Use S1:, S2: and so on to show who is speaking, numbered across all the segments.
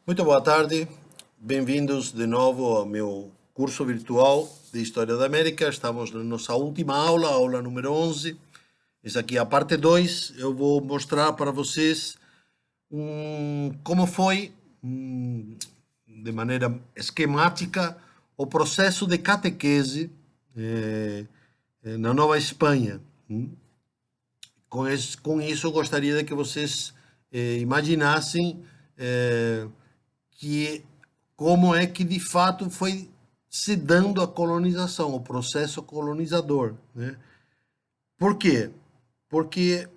S1: Muito boa tarde, bem-vindos de novo ao meu curso virtual de História da América. Estamos na nossa última aula, aula número 11. Essa aqui é a parte 2. Eu vou mostrar para vocês como foi, de maneira esquemática, o processo de catequese na Nova Espanha. Com isso, eu gostaria de que vocês imaginassem que como é que de fato foi se dando a colonização, o processo colonizador, né? Por quê? Porque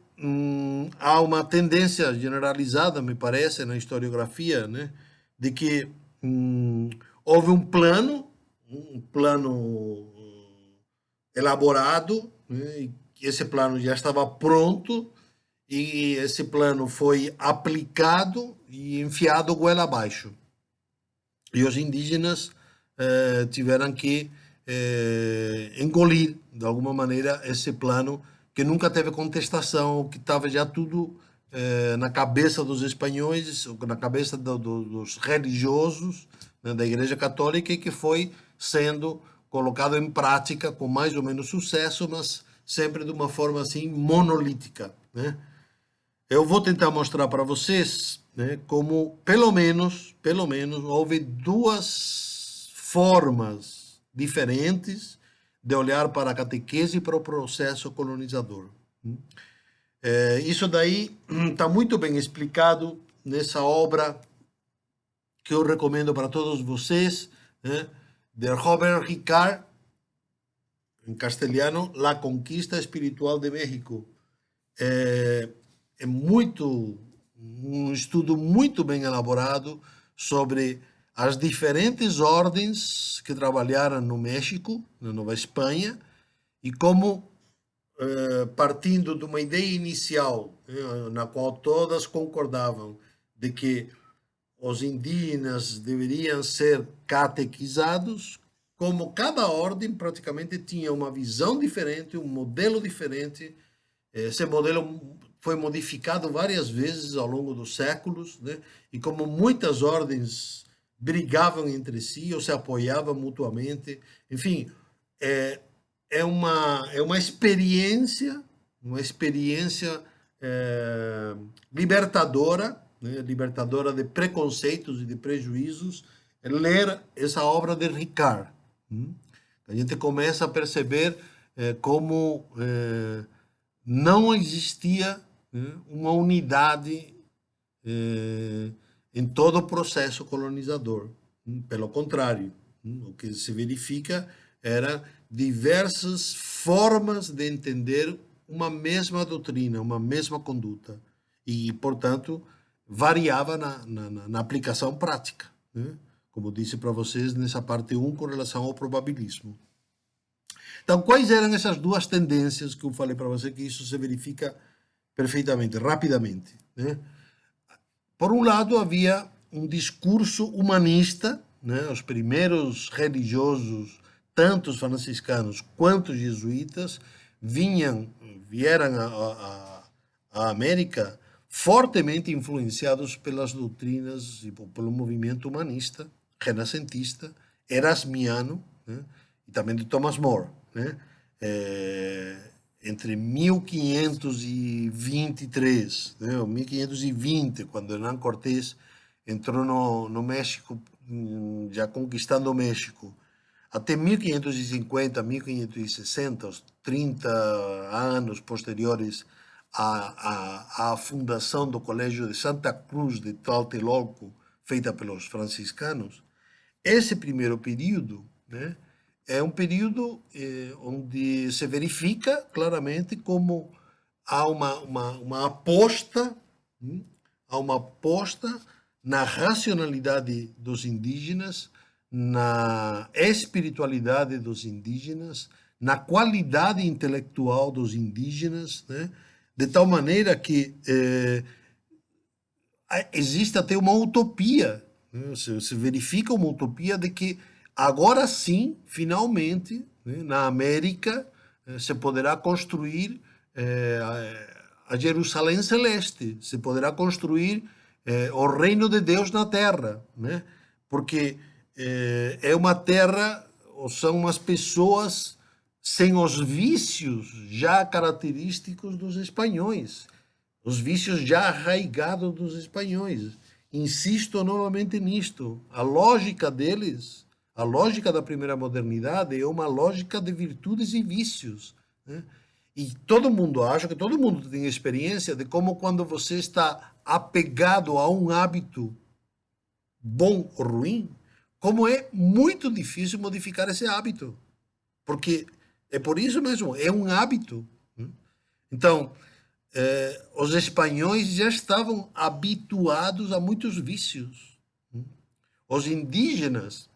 S1: há uma tendência generalizada, me parece, na historiografia, né, de que houve um plano elaborado, né, e esse plano já estava pronto e esse plano foi aplicado e enfiado goela abaixo. E os indígenas tiveram que engolir, de alguma maneira, esse plano que nunca teve contestação, que estava já tudo na cabeça dos espanhóis, na cabeça dos religiosos, né, da Igreja Católica, e que foi sendo colocado em prática com mais ou menos sucesso, mas sempre de uma forma assim monolítica, né? Eu vou tentar mostrar para vocês, né, como pelo menos houve duas formas diferentes de olhar para a catequese e para o processo colonizador. Isso daí está muito bem explicado nessa obra que eu recomendo para todos vocês, né, de Robert Ricard, em castelhano, La Conquista Espiritual de México. É muito um estudo muito bem elaborado sobre as diferentes ordens que trabalharam no México, na Nova Espanha, e como, partindo de uma ideia inicial, na qual todas concordavam de que os indígenas deveriam ser catequizados, como cada ordem praticamente tinha uma visão diferente, um modelo diferente. Esse modelo foi modificado várias vezes ao longo dos séculos, né? E como muitas ordens brigavam entre si ou se apoiavam mutuamente, enfim, é, é uma experiência libertadora, né? Libertadora de preconceitos e de prejuízos, ler essa obra de Ricard. A gente começa a perceber como não existia, né, uma unidade em todo o processo colonizador. Pelo contrário, o que se verifica era diversas formas de entender uma mesma doutrina, uma mesma conduta. E, portanto, variava na aplicação prática, né? Como disse para vocês nessa parte 1 com relação ao probabilismo. Então, quais eram essas duas tendências que eu falei para você, que isso se verifica perfeitamente, rapidamente, né? Por um lado, havia um discurso humanista, né? Os primeiros religiosos, tanto os franciscanos quanto os jesuítas, vieram à América fortemente influenciados pelas doutrinas e pelo movimento humanista, renascentista, erasmiano, né? E também de Thomas More, né? Entre 1523, né, ou 1520, quando Hernán Cortés entrou no México, já conquistando o México, até 1550, 1560, os 30 anos posteriores à fundação do Colégio de Santa Cruz de Tlatelolco, feita pelos franciscanos, esse primeiro período, né, é um período onde se verifica claramente como há uma aposta, há uma aposta na racionalidade dos indígenas, na espiritualidade dos indígenas, na qualidade intelectual dos indígenas, né? De tal maneira que existe até uma utopia, né? Se verifica uma utopia de que agora sim, finalmente, né, na América, se poderá construir a Jerusalém Celeste, se poderá construir o reino de Deus na terra, né? Porque é uma terra, ou são umas pessoas sem os vícios já característicos dos espanhóis, os vícios já arraigados dos espanhóis. Insisto novamente nisto, a lógica deles, a lógica da primeira modernidade é uma lógica de virtudes e vícios, né? E todo mundo, acho que todo mundo tem experiência de como quando você está apegado a um hábito bom ou ruim, como é muito difícil modificar esse hábito. Porque é por isso mesmo, é um hábito. Então, os espanhóis já estavam habituados a muitos vícios. Os indígenas,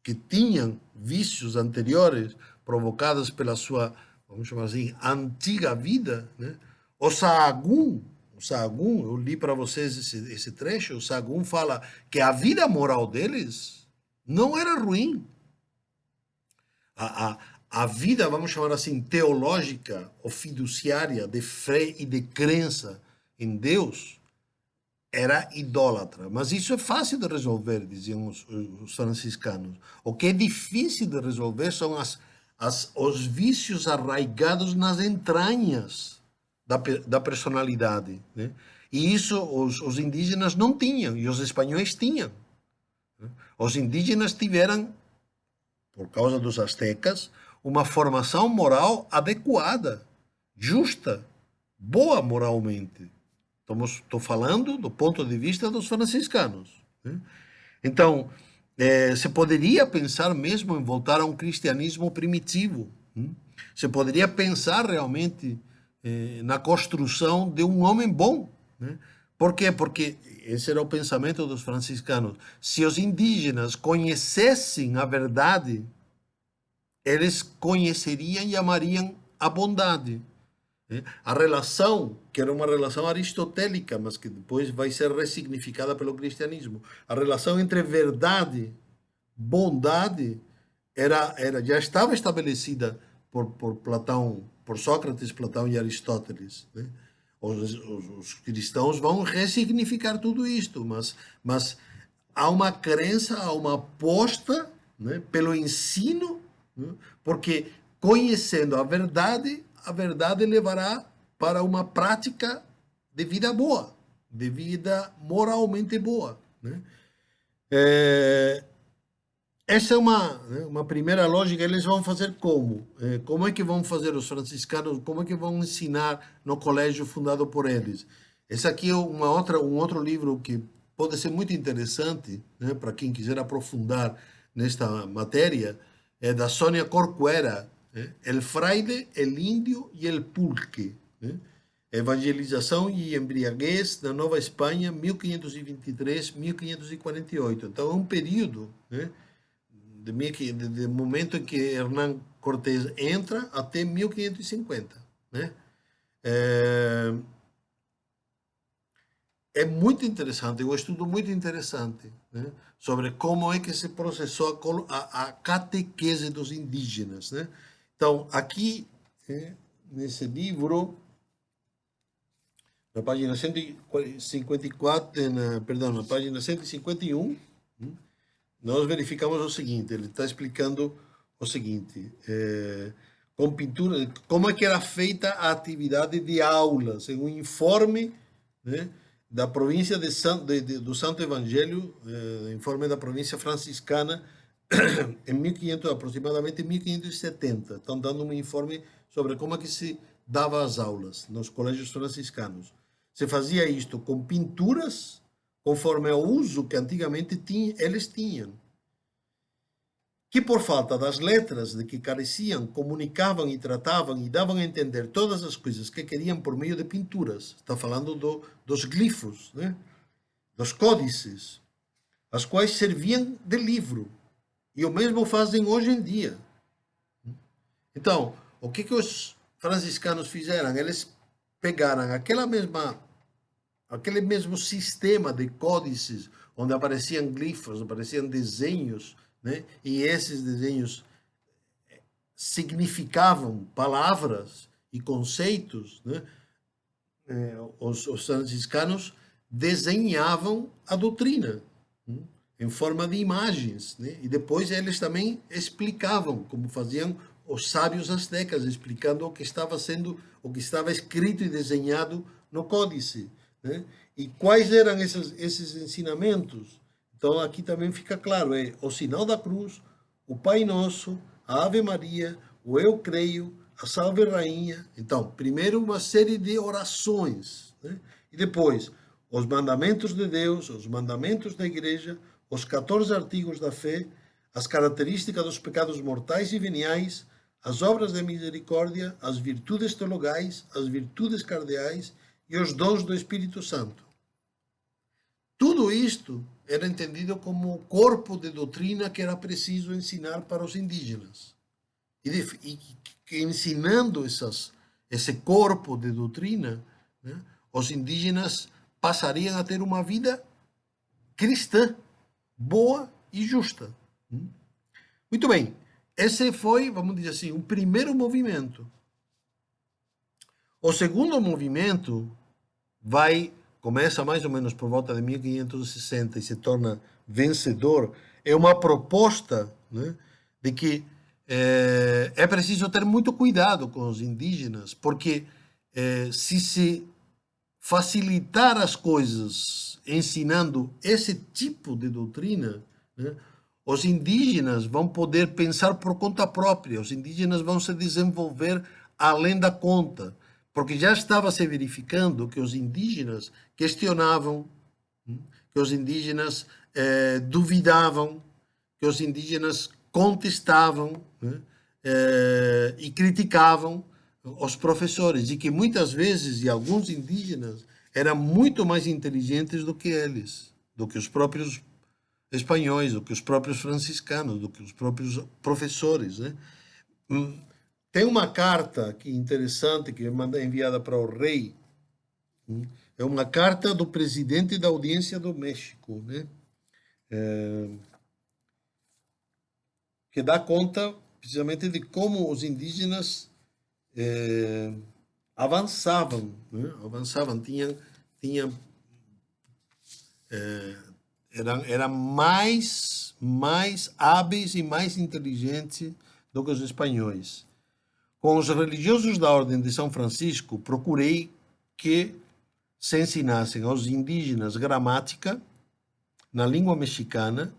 S1: que tinham vícios anteriores provocados pela sua, vamos chamar assim, antiga vida, né? O Sahagún, eu li para vocês esse trecho, o Sahagún fala que a vida moral deles não era ruim. A, a, a vida, vamos chamar assim, teológica ou fiduciária, de fé e de crença em Deus, era idólatra. Mas isso é fácil de resolver, diziam os franciscanos. O que é difícil de resolver são os vícios arraigados nas entranhas da personalidade, né? E isso os indígenas não tinham, e os espanhóis tinham. Os indígenas tiveram, por causa dos astecas, uma formação moral adequada, justa, boa moralmente. Estou falando do ponto de vista dos franciscanos, né? Então, se poderia pensar mesmo em voltar a um cristianismo primitivo. Se poderia pensar realmente na construção de um homem bom, né? Por quê? Porque esse era o pensamento dos franciscanos. Se os indígenas conhecessem a verdade, eles conheceriam e amariam a bondade. A relação, que era uma relação aristotélica, mas que depois vai ser ressignificada pelo cristianismo, a relação entre verdade e bondade já estava estabelecida por Platão, por Sócrates, Platão e Aristóteles, né? Os cristãos vão ressignificar tudo isto, mas há uma crença, há uma aposta, né, pelo ensino, né, porque conhecendo a verdade levará para uma prática de vida boa, de vida moralmente boa, né? É, essa é uma primeira lógica. Eles vão fazer como? Como é que vão fazer os franciscanos? Como é que vão ensinar no colégio fundado por eles? Esse aqui é um outro livro que pode ser muito interessante, né, para quem quiser aprofundar nesta matéria, é da Sônia Corcuera, né? El Fraile, El Índio e El Pulque, né? Evangelização e embriaguez na Nova Espanha, 1523-1548. Então é um período, né, de momento em que Hernán Cortés entra até 1550, né? É, é muito interessante, um estudo muito interessante, né, sobre como é que se processou a catequese dos indígenas, né? Então, aqui, nesse livro, na página 154, perdão, na página 151, nós verificamos o seguinte, ele está explicando o seguinte, com pintura, como é que era feita a atividade de aulas, em um informe, né, da província do Santo Evangelho, informe da província franciscana, em 1500, aproximadamente 1570. Estão dando um informe sobre como é que se dava as aulas nos colégios franciscanos. Se fazia isto com pinturas, conforme ao uso que antigamente eles tinham, que por falta das letras de que careciam, comunicavam e tratavam e davam a entender todas as coisas que queriam por meio de pinturas. Está falando dos glifos, né? Dos códices, as quais serviam de livro. E o mesmo fazem hoje em dia. Então, o que os franciscanos fizeram? Eles pegaram aquele mesmo sistema de códices, onde apareciam glifos, apareciam desenhos, né? E esses desenhos significavam palavras e conceitos, né? Os franciscanos desenhavam a doutrina, em forma de imagens, né? E depois eles também explicavam, como faziam os sábios astecas, explicando o que estava sendo, o que estava escrito e desenhado no códice, né? E quais eram esses ensinamentos? Então aqui também fica claro, é o sinal da cruz, o Pai Nosso, a Ave Maria, o Eu Creio, a Salve Rainha. Então, primeiro uma série de orações, né? E depois os mandamentos de Deus, os mandamentos da Igreja, os 14 artigos da fé, as características dos pecados mortais e veniais, as obras de misericórdia, as virtudes teologais, as virtudes cardeais e os dons do Espírito Santo. Tudo isto era entendido como o corpo de doutrina que era preciso ensinar para os indígenas. E ensinando esse corpo de doutrina, né, os indígenas passariam a ter uma vida cristã, boa e justa. Muito bem, esse foi, vamos dizer assim, o primeiro movimento. O segundo movimento começa mais ou menos por volta de 1560 e se torna vencedor. É uma proposta, né, de que é preciso ter muito cuidado com os indígenas, porque se facilitar as coisas ensinando esse tipo de doutrina, né, os indígenas vão poder pensar por conta própria, os indígenas vão se desenvolver além da conta, porque já estava se verificando que os indígenas questionavam, que os indígenas duvidavam, que os indígenas contestavam, né, e criticavam os professores, e que muitas vezes, e alguns indígenas, eram muito mais inteligentes do que eles, do que os próprios espanhóis, do que os próprios franciscanos, do que os próprios professores, né? Tem uma carta aqui interessante que é enviada para o rei, é uma carta do presidente da Audiência do México, né? Que dá conta precisamente de como os indígenas avançavam, né? Avançavam, tinham eram mais hábeis e mais inteligentes do que os espanhóis. Com os religiosos da Ordem de São Francisco, procurei que se ensinassem aos indígenas gramática na língua mexicana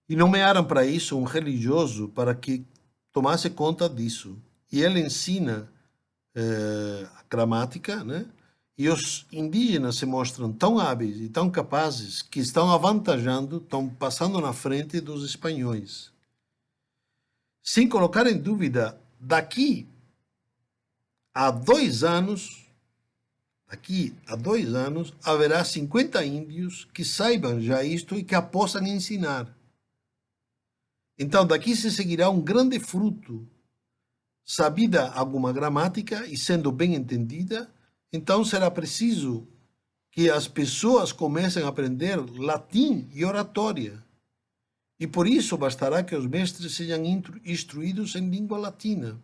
S1: e nomearam para isso um religioso para que tomasse conta disso. E ele ensina a gramática, né? E os indígenas se mostram tão hábeis e tão capazes que estão avantajando, estão passando na frente dos espanhóis. Sem colocar em dúvida, daqui a 2 anos, haverá 50 índios que saibam já isto e que a possam ensinar. Então, daqui se seguirá um grande fruto. Sabida alguma gramática e sendo bem entendida, então será preciso que as pessoas comecem a aprender latim e oratória. E por isso bastará que os mestres sejam instruídos em língua latina.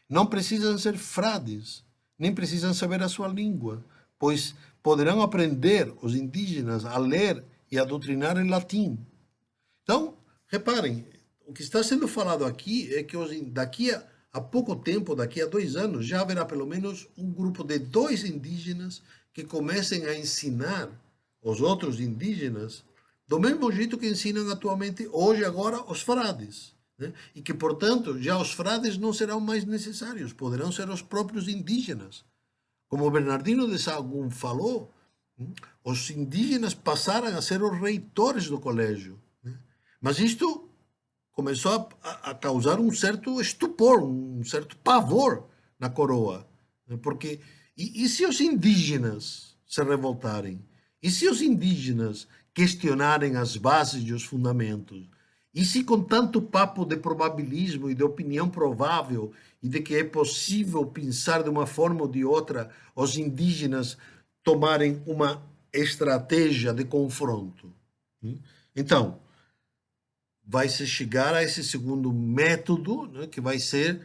S1: Não precisam ser frades, nem precisam saber a sua língua, pois poderão aprender os indígenas a ler e a doutrinar em latim. Então, reparem, o que está sendo falado aqui é que daqui a pouco tempo, daqui a 2 anos, já haverá pelo menos um grupo de 2 indígenas que comecem a ensinar os outros indígenas do mesmo jeito que ensinam atualmente, hoje, agora, os frades. Né? E que, portanto, já os frades não serão mais necessários, poderão ser os próprios indígenas. Como Bernardino de Sahagún falou, os indígenas passaram a ser os reitores do colégio. Né? Mas isto começou a causar um certo estupor, um certo pavor na coroa. Né? Porque, e se os indígenas se revoltarem? E se os indígenas questionarem as bases e os fundamentos? E se com tanto papo de probabilismo e de opinião provável e de que é possível pensar de uma forma ou de outra, os indígenas tomarem uma estratégia de confronto? Então, vai se chegar a esse segundo método, né, que vai ser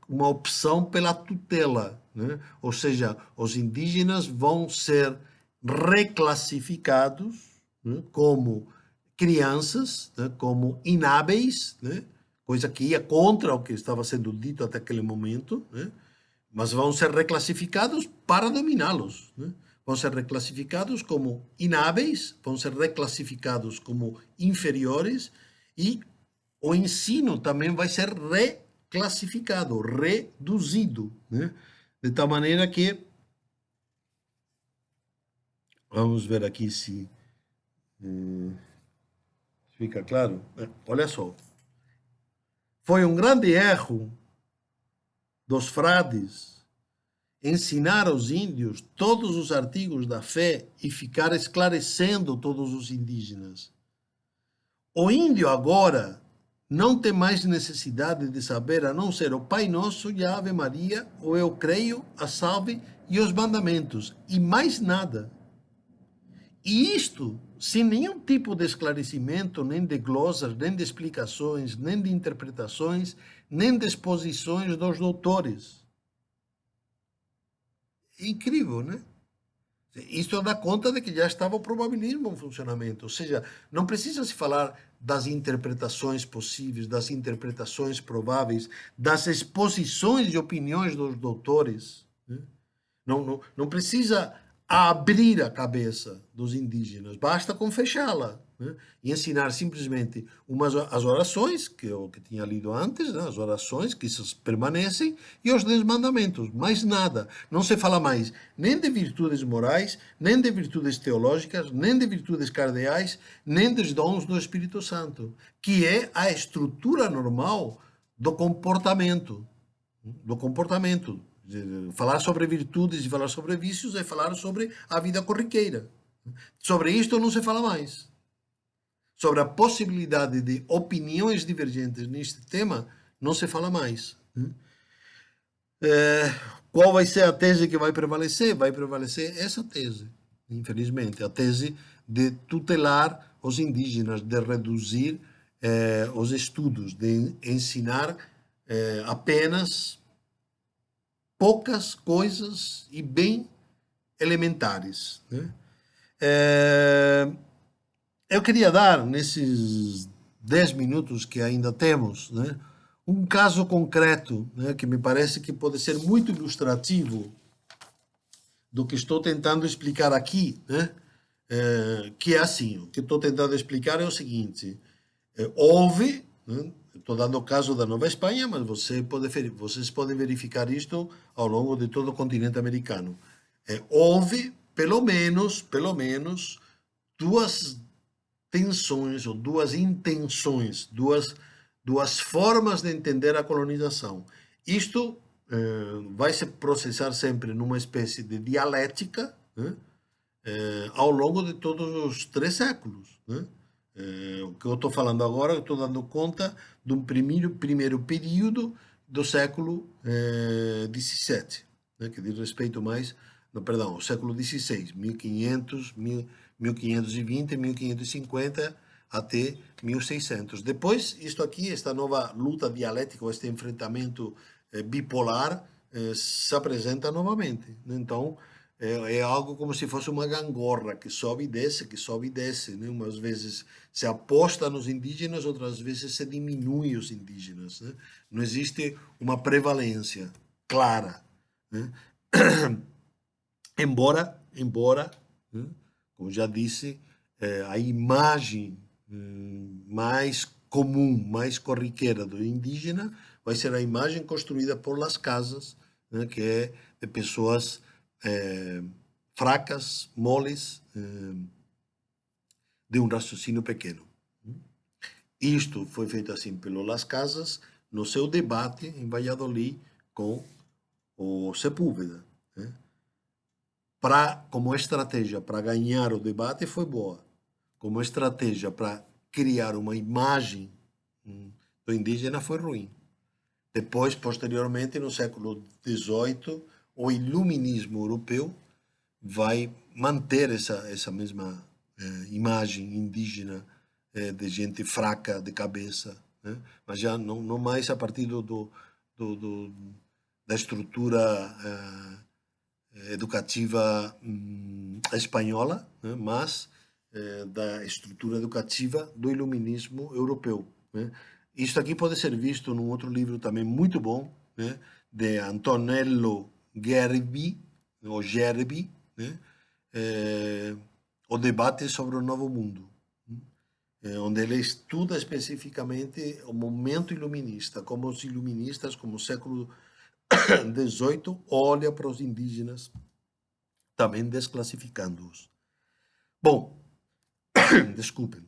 S1: uma opção pela tutela. né? Ou seja, os indígenas vão ser reclassificados, né, como crianças, né, como inábeis, né, coisa que ia contra o que estava sendo dito até aquele momento, né, mas vão ser reclassificados para dominá-los, né? Vão ser reclassificados como inábeis, vão ser reclassificados como inferiores e o ensino também vai ser reclassificado, reduzido, né? De tal maneira que, vamos ver aqui se fica claro. Olha só, foi um grande erro dos frades ensinar aos índios todos os artigos da fé e ficar esclarecendo todos os indígenas. O índio agora não tem mais necessidade de saber a não ser o Pai Nosso e a Ave Maria, o Eu Creio, a Salve e os mandamentos, e mais nada. E isto sem nenhum tipo de esclarecimento, nem de glosas, nem de explicações, nem de interpretações, nem de exposições dos doutores. É incrível, né? Isto dá conta de que já estava o probabilismo em funcionamento, ou seja, não precisa se falar das interpretações possíveis, das interpretações prováveis, das exposições de opiniões dos doutores, né? Não precisa abrir a cabeça dos indígenas, basta com fechá-la, né? E ensinar simplesmente as orações, que eu que tinha lido antes, né? As orações que essas permanecem, e os 10 mandamentos, mais nada. Não se fala mais nem de virtudes morais, nem de virtudes teológicas, nem de virtudes cardeais, nem dos dons do Espírito Santo, que é a estrutura normal do comportamento, do comportamento. Falar sobre virtudes e falar sobre vícios é falar sobre a vida corriqueira. Sobre isto não se fala mais. Sobre a possibilidade de opiniões divergentes neste tema, não se fala mais. Qual vai ser a tese que vai prevalecer? Vai prevalecer essa tese, infelizmente, a tese de tutelar os indígenas, de reduzir os estudos, de ensinar apenas poucas coisas e bem elementares, né? Eu queria dar, nesses 10 minutos que ainda temos, né, um caso concreto, né, que me parece que pode ser muito ilustrativo do que estou tentando explicar aqui, né? Que é assim, o que estou tentando explicar é o seguinte, houve, né, estou dando o caso da Nova Espanha, mas vocês podem verificar isto ao longo de todo o continente americano. Houve, pelo menos, duas tensões ou duas intenções, duas formas de entender a colonização. Isto vai se processar sempre numa espécie de dialética, né? Ao longo de todos os 3 séculos, né? O que eu estou falando agora, eu estou dando conta de um primeiro período do século XVII, né? Que diz respeito mais, não, perdão, ao século XVI, 1500, 1520, 1550 até 1600. Depois, isto aqui, esta nova luta dialética, este enfrentamento bipolar, se apresenta novamente. Então, é algo como se fosse uma gangorra que sobe e desce, que sobe e desce, né? Umas vezes se aposta nos indígenas, outras vezes se diminui os indígenas, né? Não existe uma prevalência clara, né? embora, né, como já disse, a imagem mais comum, mais corriqueira do indígena vai ser a imagem construída por las casas, né, que é de pessoas fracas, moles, de um raciocínio pequeno. Isto foi feito assim pelo Las Casas no seu debate em Valladolid com o Sepúlveda, né? Como estratégia para ganhar o debate foi boa. Como estratégia para criar uma imagem do indígena foi ruim. Depois, posteriormente, no século XVIII, o iluminismo europeu vai manter essa mesma imagem indígena de gente fraca de cabeça, né? Mas já não mais a partir do da estrutura educativa espanhola, né, mas da estrutura educativa do iluminismo europeu, né? Isto aqui pode ser visto num outro livro também muito bom, né, de Antonello Gerbi, ou Gerbi, né, O Debate sobre o Novo Mundo, onde ele estuda especificamente o momento iluminista, como os iluministas, como o século XVIII, olha para os indígenas, também desclassificando-os. Bom, desculpem.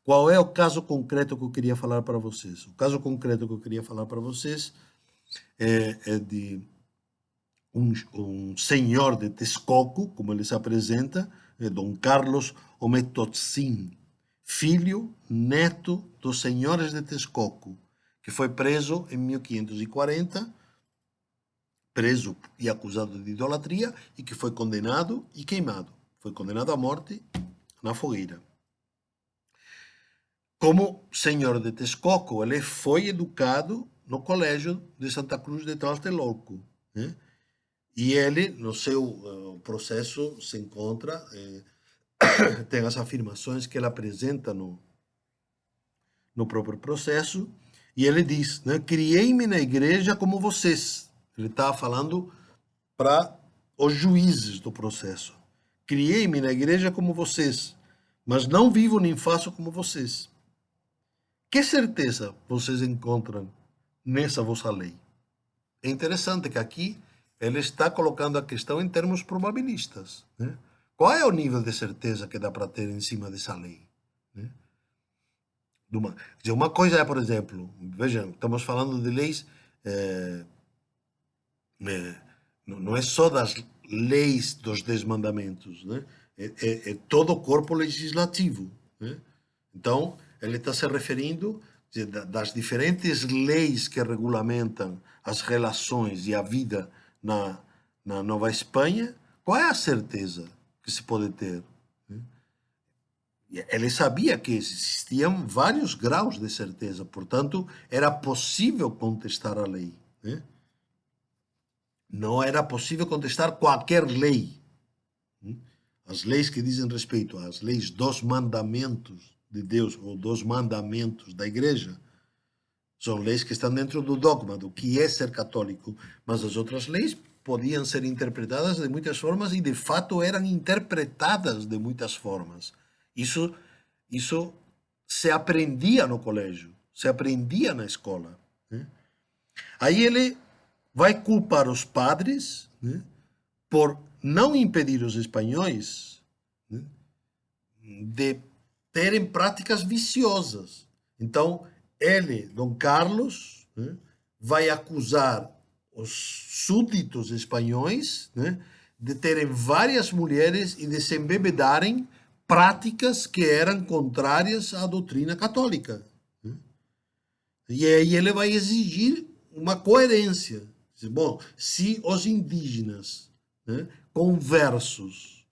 S1: Qual é o caso concreto que eu queria falar para vocês? O caso concreto que eu queria falar para vocês é de um senhor de Texcoco, como ele se apresenta, Dom Carlos Ometotsin, filho, neto dos senhores de Texcoco, que foi preso em 1540, preso e acusado de idolatria, e que foi condenado e queimado. Foi condenado à morte na fogueira. Como senhor de Texcoco, ele foi educado no colégio de Santa Cruz de Tlatelolco, né? E ele, no seu processo, se encontra, tem as afirmações que ele apresenta no próprio processo, e ele diz, né, criei-me na igreja como vocês. Ele está falando para os juízes do processo. Criei-me na igreja como vocês, mas não vivo nem faço como vocês. Que certeza vocês encontram nessa vossa lei? É interessante que aqui ele está colocando a questão em termos probabilistas, né? Qual é o nível de certeza que dá para ter em cima dessa lei, né? Uma coisa é, por exemplo, vejam, estamos falando de leis, não é só das leis dos 10 mandamentos, né? É todo o corpo legislativo, né? Então, ele está se referindo das diferentes leis que regulamentam as relações e a vida na Nova Espanha. Qual é a certeza que se pode ter? Ele sabia que existiam vários graus de certeza, portanto, era possível contestar a lei, né? Não era possível contestar qualquer lei. As leis que dizem respeito às leis dos mandamentos de Deus ou dos mandamentos da igreja são leis que estão dentro do dogma do que é ser católico, mas as outras leis podiam ser interpretadas de muitas formas e de fato eram interpretadas de muitas formas. Isso se aprendia no colégio, se aprendia na escola, né? Aí ele vai culpar os padres, né, por não impedir os espanhóis, né, de terem práticas viciosas. Então, ele, Dom Carlos, né, vai acusar os súditos espanhóis, né, de terem várias mulheres e de se embebedarem práticas que eram contrárias à doutrina católica, né? E aí ele vai exigir uma coerência. Bom, se os indígenas, né, conversos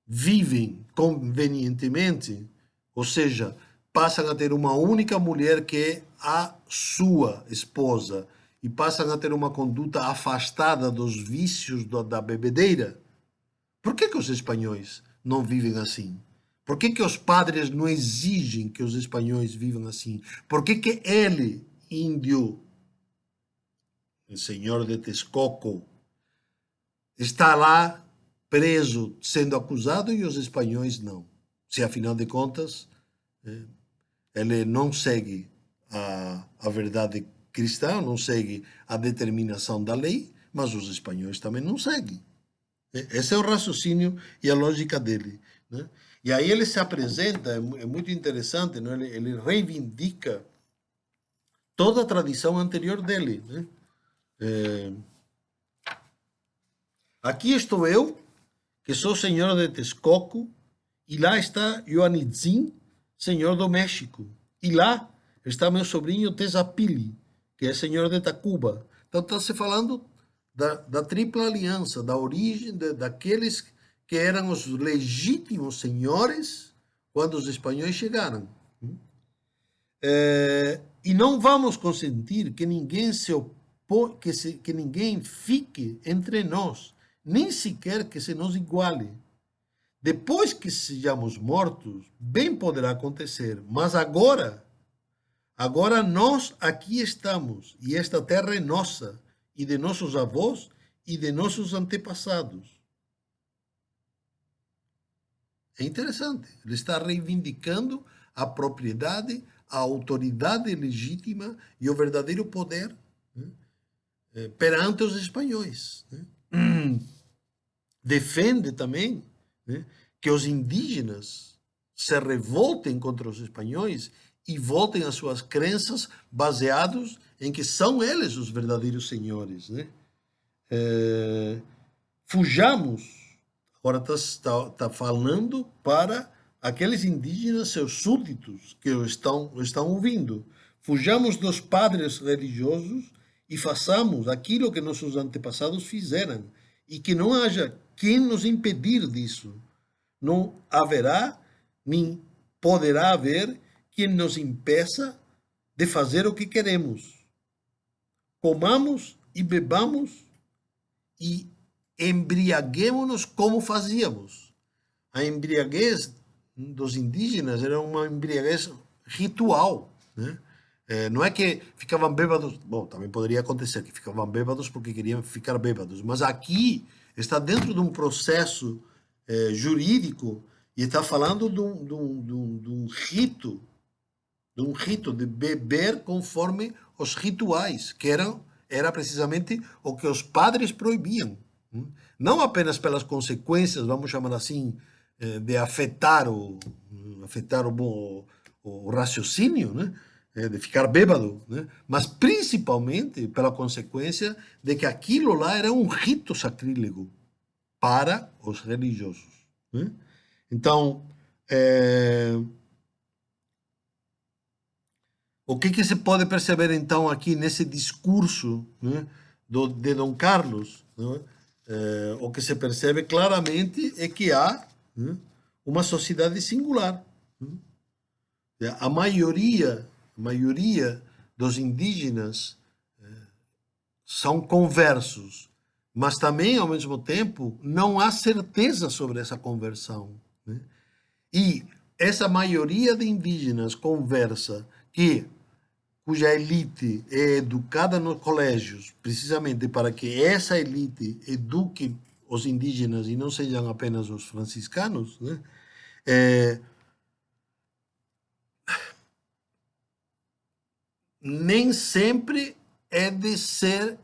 S1: vivem convenientemente, ou seja, passam a ter uma única mulher que é a sua esposa e passam a ter uma conduta afastada dos vícios da bebedeira, por que os espanhóis não vivem assim? Por que os padres não exigem que os espanhóis vivam assim? Por que ele, índio, o senhor de Texcoco, está lá preso, sendo acusado, e os espanhóis não? Se, afinal de contas, ele não segue a verdade cristã, não segue a determinação da lei, mas os espanhóis também não seguem. Esse é o raciocínio e a lógica dele, né? E aí ele se apresenta, é muito interessante, né? Ele reivindica toda a tradição anterior dele, né? Aqui estou eu, que sou senhor de Texcoco, e lá está Ioanitzin, senhor do México. E lá está meu sobrinho Tezapili, que é senhor de Tacuba. Então está se falando da tripla aliança, da origem daqueles que eram os legítimos senhores quando os espanhóis chegaram. E não vamos consentir que ninguém se que ninguém fique entre nós, nem sequer que se nos iguale. Depois que sejamos mortos, bem poderá acontecer, mas agora nós aqui estamos, e esta terra é nossa, e de nossos avós e de nossos antepassados. É interessante, ele está reivindicando a propriedade, a autoridade legítima e o verdadeiro poder, né, perante os espanhóis, né? Defende também, né, que os indígenas se revoltem contra os espanhóis e voltem às suas crenças baseados em que são eles os verdadeiros senhores, né? Fujamos, agora está falando para aqueles indígenas, seus súditos, que o estão ouvindo. Fujamos dos padres religiosos e façamos aquilo que nossos antepassados fizeram, e que não haja quem nos impedir disso. Não haverá, nem poderá haver, quem nos impeça de fazer o que queremos. Comamos e bebamos e embriaguemo-nos como fazíamos. A embriaguez dos indígenas era uma embriaguez ritual, né? Não é que ficavam bêbados, bom, também poderia acontecer que ficavam bêbados porque queriam ficar bêbados, mas aqui está dentro de um processo jurídico e está falando de um rito de beber conforme os rituais, que era precisamente o que os padres proibiam. Não apenas pelas consequências, vamos chamar assim, de afetar o raciocínio, né? De ficar bêbado, né? Mas principalmente pela consequência de que aquilo lá era um rito sacrílego para os religiosos, né? Então, o que se pode perceber então aqui nesse discurso, né, de Dom Carlos, né? O que se percebe claramente é que há, né, uma sociedade singular, né? A maioria dos indígenas são conversos, mas também, ao mesmo tempo, não há certeza sobre essa conversão, né? E essa maioria de indígenas conversa cuja elite é educada nos colégios, precisamente para que essa elite eduque os indígenas e não sejam apenas os franciscanos, né? Nem sempre é de ser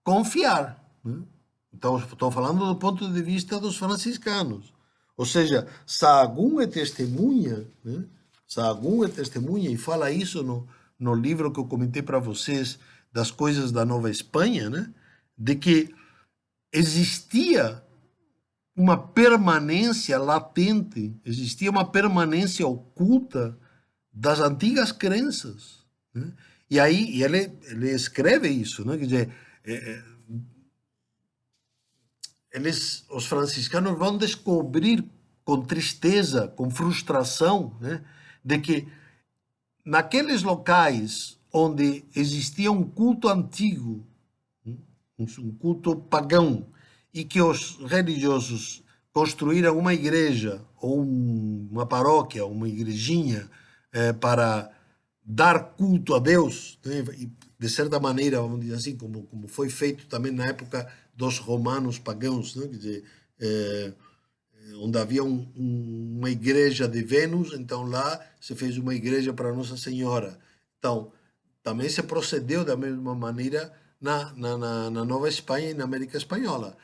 S1: confiar, né? Então, estou falando do ponto de vista dos franciscanos. Ou seja, Sahagún é testemunha, né? Sahagún é testemunha, e fala isso no livro que eu comentei para vocês, das coisas da Nova Espanha, né? De que existia uma permanência latente, existia uma permanência oculta das antigas crenças, né? E aí ele escreve isso, né? Quer dizer, os franciscanos vão descobrir com tristeza, com frustração, né, de que naqueles locais onde existia um culto antigo, um culto pagão, e que os religiosos construíram uma igreja ou uma paróquia, uma igrejinha, para dar culto a Deus, né? E de certa maneira, vamos dizer assim, como foi feito também na época dos romanos pagãos, né? Quer dizer, onde havia uma igreja de Vênus, então lá se fez uma igreja para Nossa Senhora. Então, também se procedeu da mesma maneira na Nova Espanha e na América Espanhola.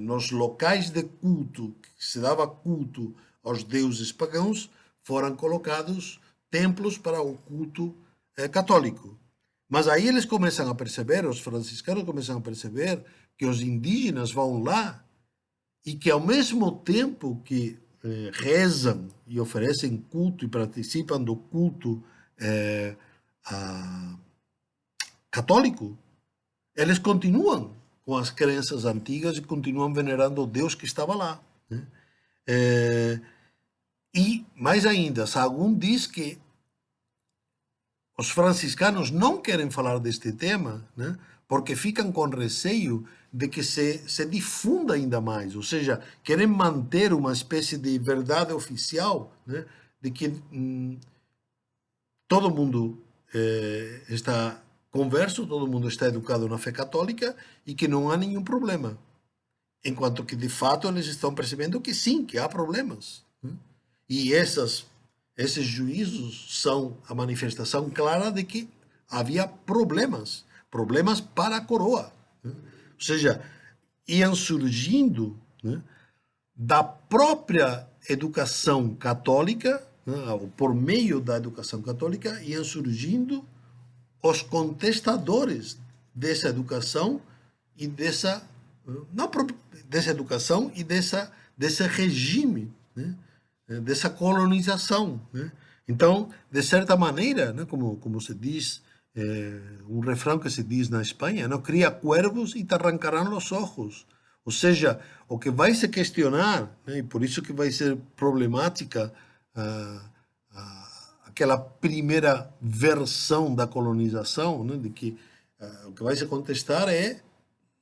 S1: Nos locais de culto, que se dava culto aos deuses pagãos, foram colocados templos para o culto católico. Mas aí eles começam a perceber, os franciscanos começam a perceber que os indígenas vão lá e que ao mesmo tempo que rezam e oferecem culto e participam do culto católico, eles continuam com as crenças antigas e continuam venerando o Deus que estava lá, né? E mais ainda, Sahagún diz que Os franciscanos não querem falar deste tema, né? Porque ficam com receio de que se difunda ainda mais, ou seja, querem manter uma espécie de verdade oficial, né? De que todo mundo está converso, todo mundo está educado na fé católica e que não há nenhum problema. Enquanto que, de fato, eles estão percebendo que sim, que há problemas, né? E esses juízos são a manifestação clara de que havia problemas, problemas para a coroa, né? Ou seja, iam surgindo, né, da própria educação católica, né, por meio da educação católica, iam surgindo os contestadores dessa educação e dessa não dessa educação e desse regime, né? Dessa colonização, né? Então, de certa maneira, né, como se diz, um refrão que se diz na Espanha, não, cria cuervos e te arrancarão os ojos. Ou seja, o que vai se questionar, né, e por isso que vai ser problemática aquela primeira versão da colonização, né, de que o que vai se contestar é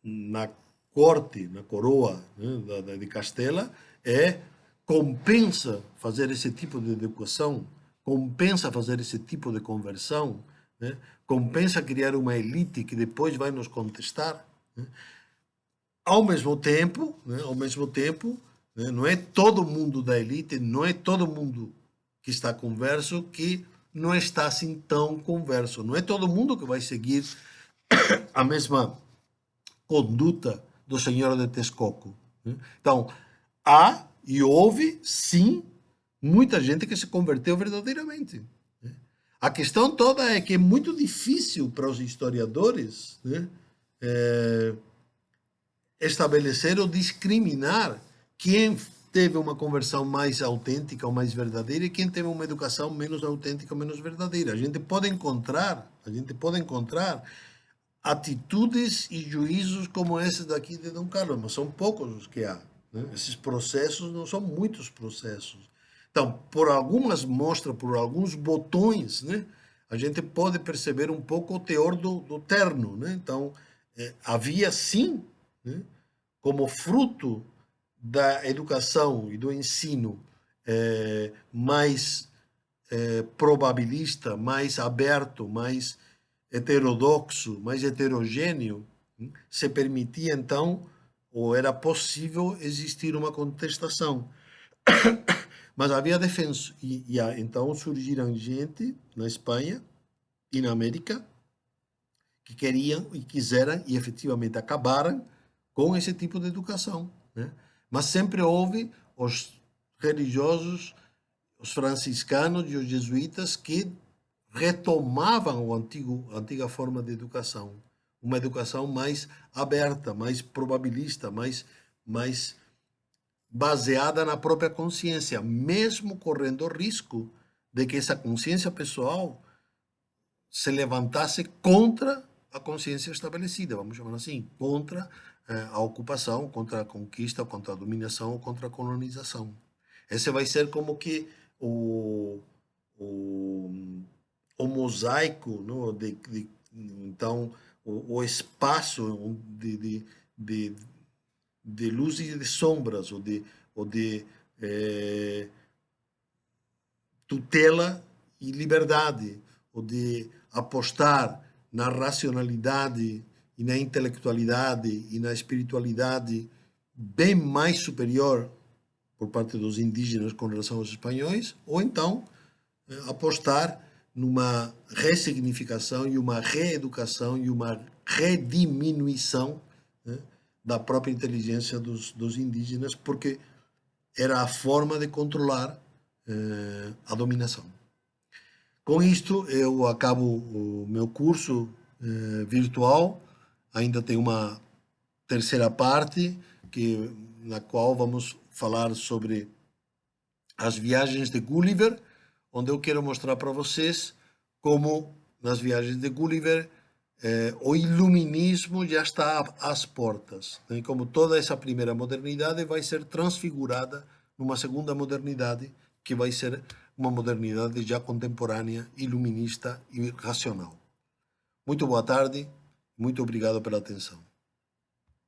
S1: na corte, na coroa, né, de Castela, compensa fazer esse tipo de educação, compensa fazer esse tipo de conversão, né, compensa criar uma elite que depois vai nos contestar, né. Ao mesmo tempo, né, não é todo mundo da elite, não é todo mundo que está converso que não está assim tão converso. Não é todo mundo que vai seguir a mesma conduta do Senhor de Texcoco, né? Então, há e houve, sim, muita gente que se converteu verdadeiramente, né? A questão toda é que é muito difícil para os historiadores, né, estabelecer ou discriminar quem teve uma conversão mais autêntica ou mais verdadeira e quem teve uma educação menos autêntica ou menos verdadeira. A gente pode encontrar atitudes e juízos como esse daqui de Dom Carlos, mas são poucos os que há, né? Esses processos não são muitos processos. Então, por algumas mostras, por alguns botões, né, a gente pode perceber um pouco o teor do terno, né? Então, havia sim, né, como fruto da educação e do ensino mais probabilista, mais aberto, mais heterodoxo, mais heterogêneo, se permitia então, ou era possível existir uma contestação. Mas havia defensores, então surgiram gente na Espanha e na América que queriam e quiseram e efetivamente acabaram com esse tipo de educação, né? Mas sempre houve os religiosos, os franciscanos e os jesuítas que retomavam a antiga forma de educação, uma educação mais aberta, mais probabilista, mais baseada na própria consciência, mesmo correndo o risco de que essa consciência pessoal se levantasse contra a consciência estabelecida, vamos chamar assim, contra a ocupação, contra a conquista, contra a dominação, contra a colonização. Esse vai ser como que o, o mosaico, não? Então, o espaço de, de luz e de sombras, ou de tutela e liberdade, ou de apostar na racionalidade e na intelectualidade e na espiritualidade bem mais superior por parte dos indígenas com relação aos espanhóis, ou então apostar numa ressignificação e uma reeducação e uma rediminuição, né, da própria inteligência dos indígenas, porque era a forma de controlar a dominação. Com isto, eu acabo o meu curso virtual. Ainda tem uma terceira parte na qual vamos falar sobre as viagens de Gulliver, onde eu quero mostrar para vocês como nas viagens de Gulliver o iluminismo já está às portas, né? Como toda essa primeira modernidade vai ser transfigurada numa segunda modernidade que vai ser uma modernidade já contemporânea, iluminista e racional. Muito boa tarde, muito obrigado pela atenção.